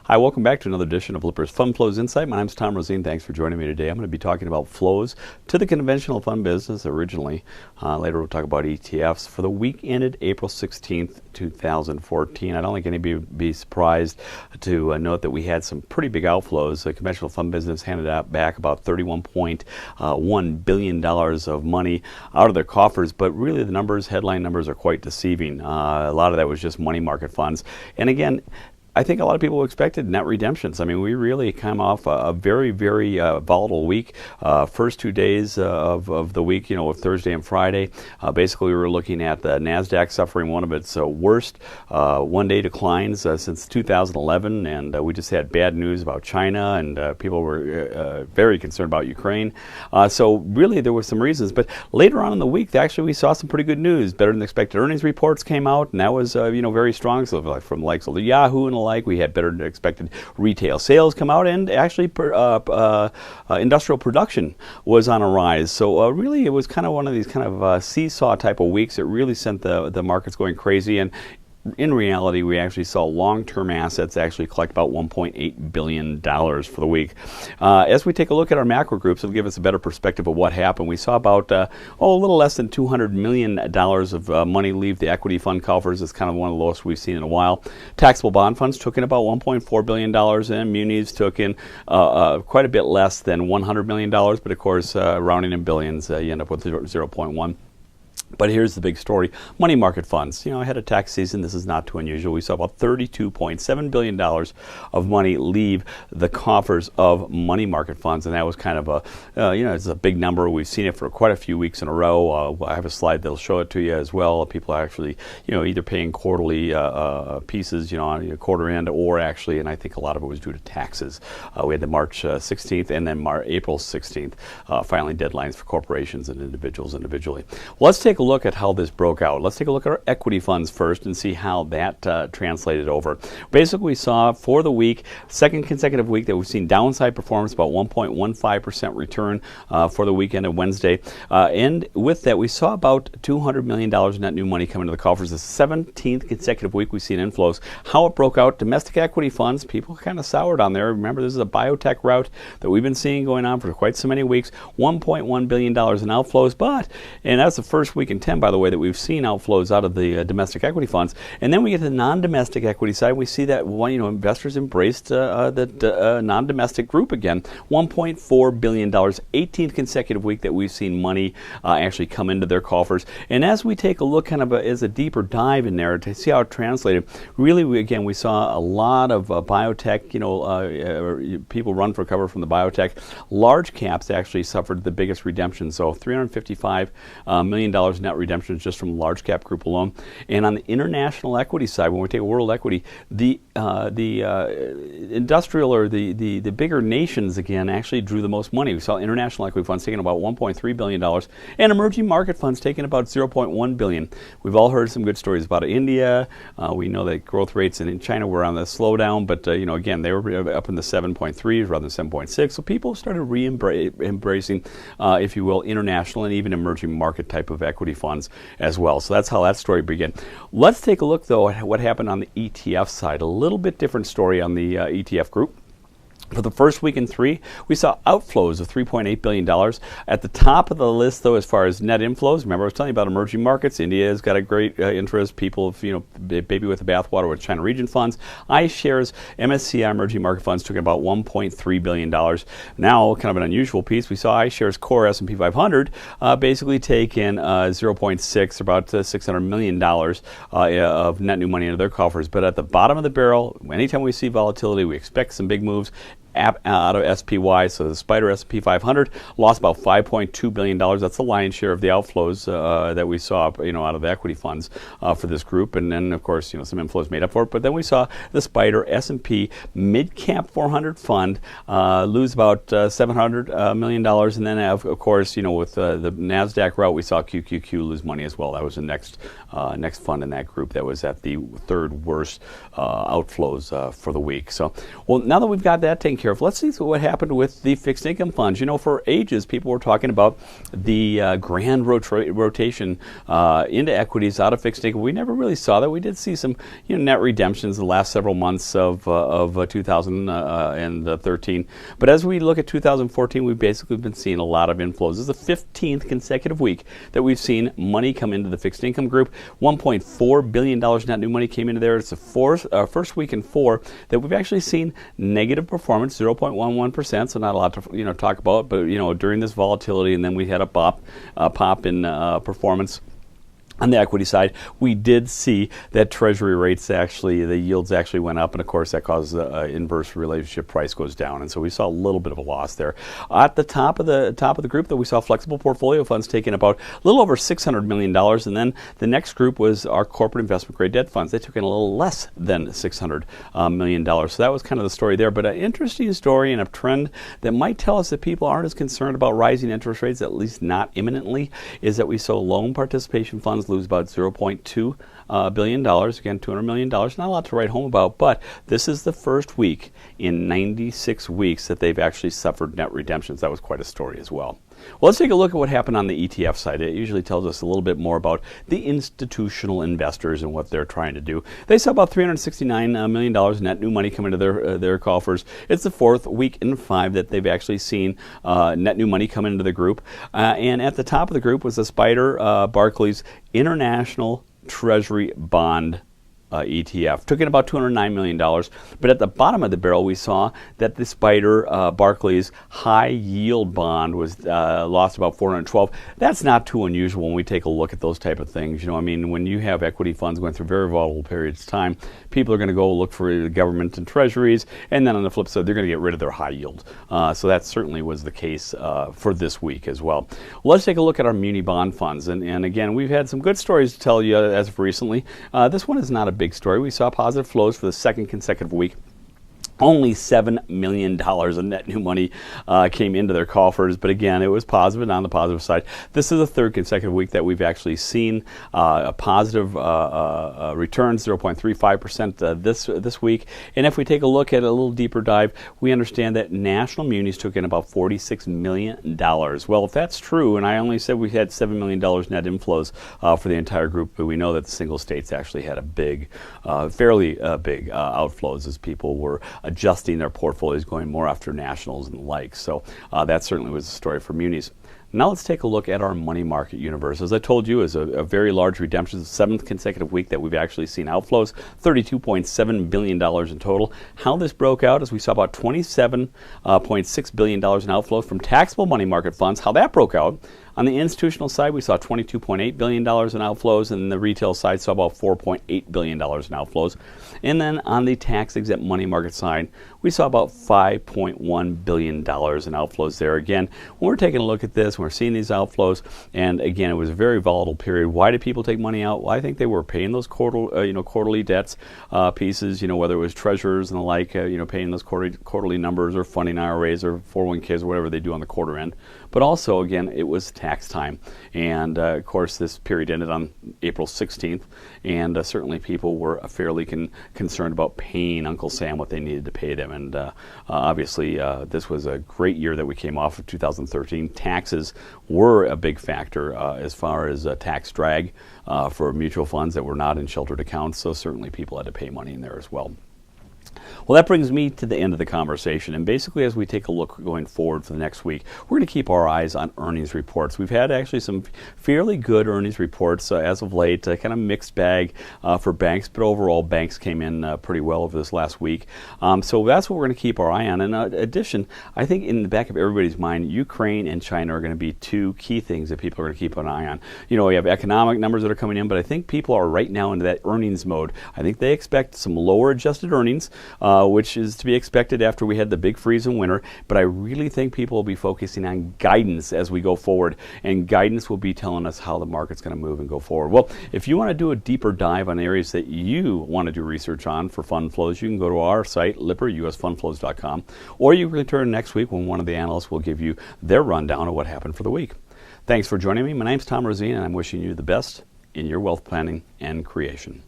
Hi, welcome back to another edition of Lippers Fund Flows Insight. My name's Tom Rosine. Thanks for joining me today. I'm going to be talking about flows to the conventional fund business originally. Later we'll talk about ETFs for the week ended April 16th, 2014. I don't think anybody would be surprised to note that we had some pretty big outflows. The conventional fund business handed out back about $31.1 billion of money out of their coffers, but really the numbers, headline numbers, are quite deceiving. A lot of that was just money market funds. And again, I think a lot of people expected net redemptions. I mean, we really came off a very, very volatile week. First 2 days of the week, of Thursday and Friday, basically we were looking at the NASDAQ suffering one of its worst one-day declines since 2011, and we just had bad news about China, and people were very concerned about Ukraine. So really there were some reasons, but later on in the week, actually we saw some pretty good news. Better than expected earnings reports came out, and that was very strong. So like from likes of the Yahoo and the like, we had better than expected retail sales come out, and actually industrial production was on a rise. So really it was kind of one of these kind of seesaw type of weeks. It really sent the markets going crazy, and in reality, we actually saw long-term assets actually collect about $1.8 billion for the week. As we take a look at our macro groups, it'll give us a better perspective of what happened. We saw about a little less than $200 million of money leave the equity fund coffers. It's kind of one of the lowest we've seen in a while. Taxable bond funds took in about $1.4 billion, and munis took in quite a bit less than $100 million, but of course, rounding in billions, you end up with 0.1. But here's the big story. Money market funds. Ahead of tax season, this is not too unusual. We saw about $32.7 billion of money leave the coffers of money market funds, and that was kind of it's a big number. We've seen it for quite a few weeks in a row. I have a slide that'll show it to you as well. People are actually, either paying quarterly pieces, on quarter end, or actually, and I think a lot of it was due to taxes. We had the March 16th and then April 16th filing deadlines for corporations and individuals individually. Well, let's take a look at how this broke out. Let's take a look at our equity funds first and see how that translated over. Basically, we saw for the week, second consecutive week, that we've seen downside performance, about 1.15% return for the weekend of Wednesday. And with that, we saw about $200 million net new money come into the coffers. The 17th consecutive week we've seen inflows. How it broke out, domestic equity funds, people kind of soured on there. Remember, this is a biotech route that we've been seeing going on for quite so many weeks. $1.1 billion in outflows, and that's the first week in 10, by the way, that we've seen outflows out of the domestic equity funds. And then we get to the non-domestic equity side. We see that investors embraced the non-domestic group again. $1.4 billion, 18th consecutive week that we've seen money actually come into their coffers. And as we take a look kind of as a deeper dive in there to see how it translated, really, we saw a lot of biotech, people run for cover from the biotech. Large caps actually suffered the biggest redemption. So $355 million net redemptions just from large cap group alone. And on the international equity side, when we take world equity, the industrial or the bigger nations again actually drew the most money. We saw international equity funds taking about $1.3 billion, and emerging market funds taking about $0.1 billion. We've all heard some good stories about India. We know that growth rates in China were on the slowdown, but again, they were up in the 7.3s rather than 7.6. So people started embracing, if you will, international and even emerging market type of equity funds as well. So that's how that story began. Let's take a look, though, at what happened on the ETF side. A little bit different story on the ETF group. For the first week in 3, we saw outflows of $3.8 billion. At the top of the list, though, as far as net inflows, remember I was telling you about emerging markets. India has got a great interest. People, baby with the bathwater with China region funds. iShares, MSCI emerging market funds took about $1.3 billion. Now, kind of an unusual piece, we saw iShares Core S&P 500 basically take in 0.6, about $600 million of net new money into their coffers. But at the bottom of the barrel, anytime we see volatility, we expect some big moves. Out of SPY, so the Spider S&P 500 lost about $5.2 billion. That's the lion's share of the outflows that we saw, out of the equity funds for this group. And then, of course, some inflows made up for it. But then we saw the Spider S&P Mid Cap 400 fund lose about $700 million. And then, of course, with the NASDAQ route, we saw QQQ lose money as well. That was the next fund in that group that was at the third worst outflows for the week. So, well, now that we've got that taken care careful. Let's see what happened with the fixed income funds. For ages, people were talking about the grand rotation into equities out of fixed income. We never really saw that. We did see some net redemptions in the last several months of 2013. But as we look at 2014, we've basically been seeing a lot of inflows. This is the 15th consecutive week that we've seen money come into the fixed income group. $1.4 billion net new money came into there. It's the first week in 4 that we've actually seen negative performance, 0.11%, so not a lot to talk about, but during this volatility, and then we had a pop in performance. On the equity side, we did see that Treasury rates the yields actually went up, and of course that causes the inverse relationship, price goes down, and so we saw a little bit of a loss there. At the top of the group, though, we saw flexible portfolio funds taking about a little over $600 million, and then the next group was our corporate investment grade debt funds. They took in a little less than $600 million. So that was kind of the story there, but an interesting story and a trend that might tell us that people aren't as concerned about rising interest rates, at least not imminently, is that we saw loan participation funds lose about $0.2 billion. Again, $200 million. Not a lot to write home about, but this is the first week in 96 weeks that they've actually suffered net redemptions. That was quite a story as well. Well, let's take a look at what happened on the ETF side. It usually tells us a little bit more about the institutional investors and what they're trying to do. They saw about $369 million net new money come into their coffers. It's the 4th week in 5 that they've actually seen net new money come into the group. And at the top of the group was the SPDR Barclays International Treasury Bond ETF. Took in about $209 million. But at the bottom of the barrel, we saw that the SPDR Barclays High Yield Bond was lost about $412. That's not too unusual when we take a look at those type of things. When you have equity funds going through very volatile periods of time, people are going to go look for the government and treasuries, and then on the flip side, they're going to get rid of their high yield. So that certainly was the case for this week as well. Let's take a look at our Muni Bond funds. And again, we've had some good stories to tell you as of recently. This one is not a big story. We saw positive flows for the 2nd consecutive week. Only $7 million of net new money came into their coffers, but again, it was positive and on the positive side. This is the 3rd consecutive week that we've actually seen a positive return, 0.35% this week. And if we take a look at a little deeper dive, we understand that national munis took in about $46 million. Well, if that's true, and I only said we had $7 million net inflows for the entire group, but we know that the single states actually had a big, fairly big outflows as people were adjusting their portfolios, going more after nationals and the like. So that certainly was the story for munis. Now let's take a look at our money market universe. As I told you, is a very large redemption. It's the 7th consecutive week that we've actually seen outflows, $32.7 billion in total. How this broke out is we saw about $27.6 billion in outflows from taxable money market funds. How that broke out: on the institutional side, we saw $22.8 billion in outflows, and the retail side saw about $4.8 billion in outflows. And then on the tax-exempt money market side, we saw about $5.1 billion in outflows there. Again, when we're taking a look at this, we're seeing these outflows, and again, it was a very volatile period. Why did people take money out? Well, I think they were paying those quarterly debts pieces, whether it was treasurers and the like, paying those quarterly numbers, or funding IRAs or 401ks or whatever they do on the quarter end. But also, again, it was tax time. And, of course, this period ended on April 16th, and certainly people were fairly concerned about paying Uncle Sam what they needed to pay them. And obviously, this was a great year that we came off of 2013. Taxes were a big factor as far as tax drag for mutual funds that were not in sheltered accounts, so certainly people had to pay money in there as well. Well, that brings me to the end of the conversation, and basically as we take a look going forward for the next week, we're going to keep our eyes on earnings reports. We've had actually some fairly good earnings reports as of late, kind of mixed bag for banks, but overall banks came in pretty well over this last week. So that's what we're going to keep our eye on. In addition, I think in the back of everybody's mind, Ukraine and China are going to be two key things that people are going to keep an eye on. We have economic numbers that are coming in, but I think people are right now into that earnings mode. I think they expect some lower adjusted earnings, which is to be expected after we had the big freeze in winter, but I really think people will be focusing on guidance as we go forward, and guidance will be telling us how the market's going to move and go forward. Well, if you want to do a deeper dive on areas that you want to do research on for fund flows, you can go to our site, lipperusfundflows.com, or you can return next week when one of the analysts will give you their rundown of what happened for the week. Thanks for joining me. My name's Tom Rosine, and I'm wishing you the best in your wealth planning and creation.